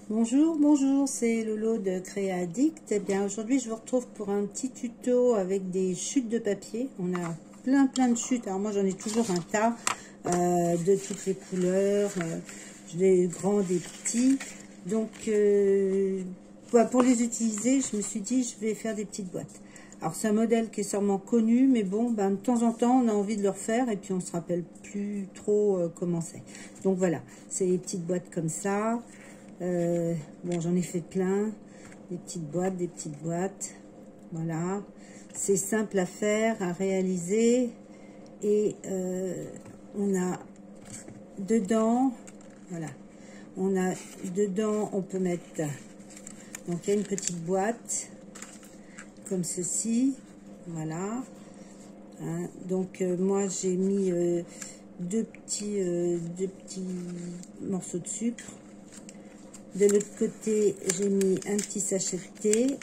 Bonjour, bonjour, c'est Lolo de Créa Addict. Eh bien, aujourd'hui, je vous retrouve pour un petit tuto avec des chutes de papier. On a plein de chutes. Alors, moi, j'en ai toujours un tas de toutes les couleurs, des grands, des petits. Donc, pour les utiliser, je me suis dit, je vais faire des petites boîtes. Alors, c'est un modèle qui est sûrement connu, mais bon, de temps en temps, on a envie de le refaire et puis on se rappelle plus trop comment c'est. Donc, voilà, c'est des petites boîtes comme ça. Bon, j'en ai fait plein, des petites boîtes, voilà, c'est simple à faire, à réaliser, et on a dedans, voilà, on peut mettre, donc il y a une petite boîte, comme ceci, voilà, hein, donc moi j'ai mis deux petits morceaux de sucre. De l'autre côté, j'ai mis un petit sachet de thé.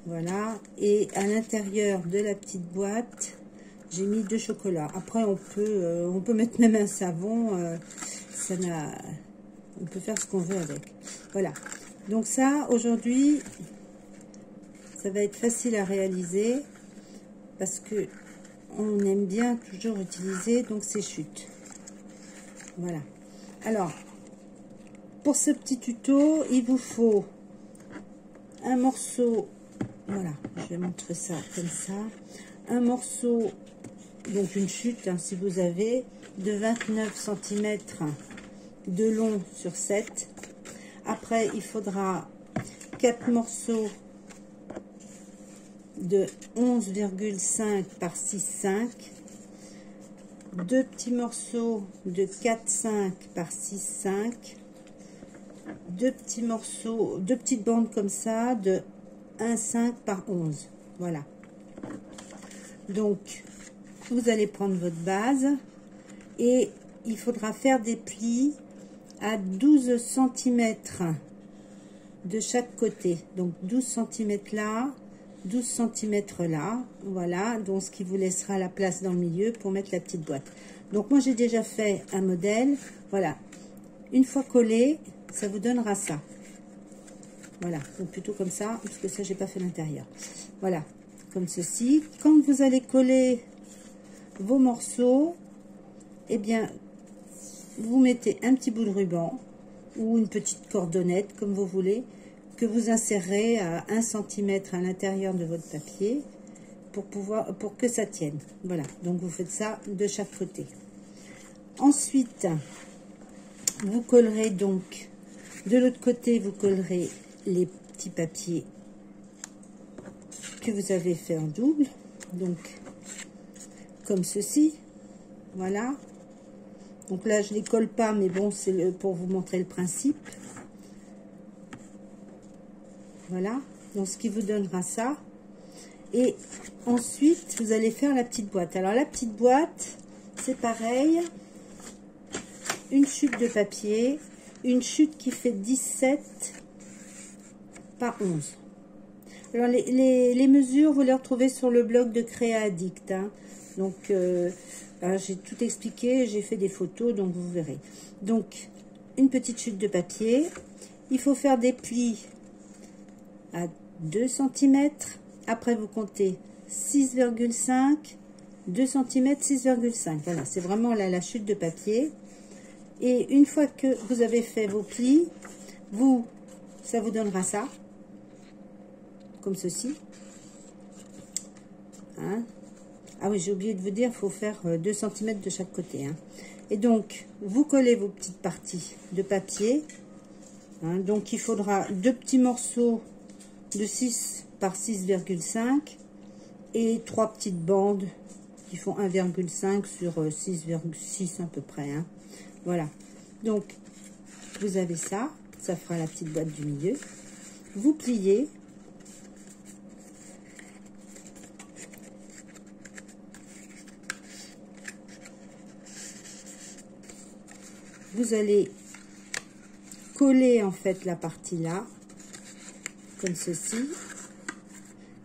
Voilà. Et à l'intérieur de la petite boîte, j'ai mis 2 chocolats. Après, on peut mettre même un savon. On peut faire ce qu'on veut avec. Voilà. Donc ça, aujourd'hui, ça va être facile à réaliser. Parce que on aime bien toujours utiliser donc ces chutes. Voilà. Alors, pour ce petit tuto, il vous faut un morceau, voilà, je vais montrer ça comme ça, un morceau, donc une chute, hein, si vous avez, de 29 cm de long sur 7. Après, il faudra 4 morceaux de 11,5 par 6,5, 2 petits morceaux de 4,5 par 6,5, 2 petits morceaux, 2 petites bandes comme ça de 1,5 par 11. Voilà. Donc, vous allez prendre votre base et il faudra faire des plis à 12 cm de chaque côté. Donc, 12 cm là, 12 cm là. Voilà. Donc, ce qui vous laissera la place dans le milieu pour mettre la petite boîte. Donc, moi, j'ai déjà fait un modèle. Voilà. Une fois collé, ça vous donnera ça. Voilà, donc plutôt comme ça, parce que ça, j'ai pas fait l'intérieur. Voilà, comme ceci. Quand vous allez coller vos morceaux, eh bien, vous mettez un petit bout de ruban ou une petite cordonnette, comme vous voulez, que vous insérez à 1 cm à l'intérieur de votre papier pour que ça tienne. Voilà, donc vous faites ça de chaque côté. Ensuite, vous collerez donc, de l'autre côté, vous collerez les petits papiers que vous avez fait en double, donc comme ceci, voilà. Donc là, je les colle pas, mais bon, c'est pour vous montrer le principe. Voilà, donc ce qui vous donnera ça. Et ensuite, vous allez faire la petite boîte. Alors la petite boîte, c'est pareil. Une chute de papier, une chute qui fait 17 par 11. Alors les mesures, vous les retrouvez sur le blog de Créa Addict, hein. Donc j'ai tout expliqué, j'ai fait des photos, donc vous verrez. Donc une petite chute de papier, il faut faire des plis à 2 cm, après vous comptez 6,5, 2 cm, 6,5. Voilà, c'est vraiment là la chute de papier. Et une fois que vous avez fait vos plis, ça vous donnera ça, comme ceci. Hein? Ah oui, j'ai oublié de vous dire, il faut faire 2 cm de chaque côté. Hein. Et donc, vous collez vos petites parties de papier. Hein. Donc, il faudra 2 petits morceaux de 6 par 6,5 et 3 petites bandes qui font 1,5 sur 6,6 à peu près. Hein. Voilà, donc vous avez ça, ça fera la petite boîte du milieu. Vous pliez. Vous allez coller en fait la partie là, comme ceci.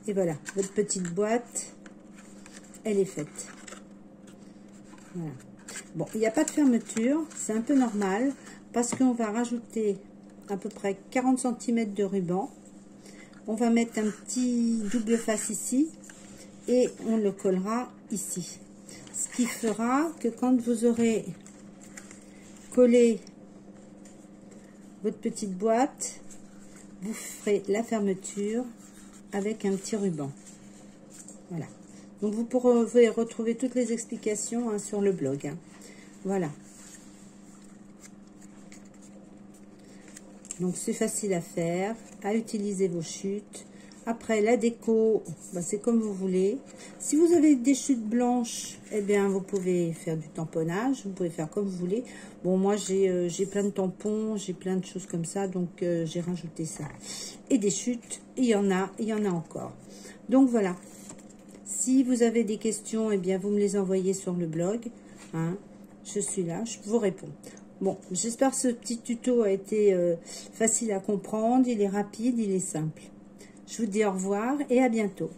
Et voilà, votre petite boîte, elle est faite. Voilà. Bon, il n'y a pas de fermeture, c'est un peu normal parce qu'on va rajouter à peu près 40 cm de ruban. On va mettre un petit double face ici et on le collera ici. Ce qui fera que quand vous aurez collé votre petite boîte, vous ferez la fermeture avec un petit ruban. Voilà. Donc vous pourrez retrouver toutes les explications hein, sur le blog. Hein. Voilà. Donc c'est facile à faire, à utiliser vos chutes. Après la déco, bah, c'est comme vous voulez. Si vous avez des chutes blanches, eh bien vous pouvez faire du tamponnage, vous pouvez faire comme vous voulez. Bon, moi j'ai plein de tampons, j'ai plein de choses comme ça, donc j'ai rajouté ça. Et des chutes, il y en a encore. Donc voilà. Si vous avez des questions, eh bien vous me les envoyez sur le blog. Hein. Je suis là, je vous réponds. Bon, j'espère que ce petit tuto a été facile à comprendre, il est rapide, il est simple. Je vous dis au revoir et à bientôt.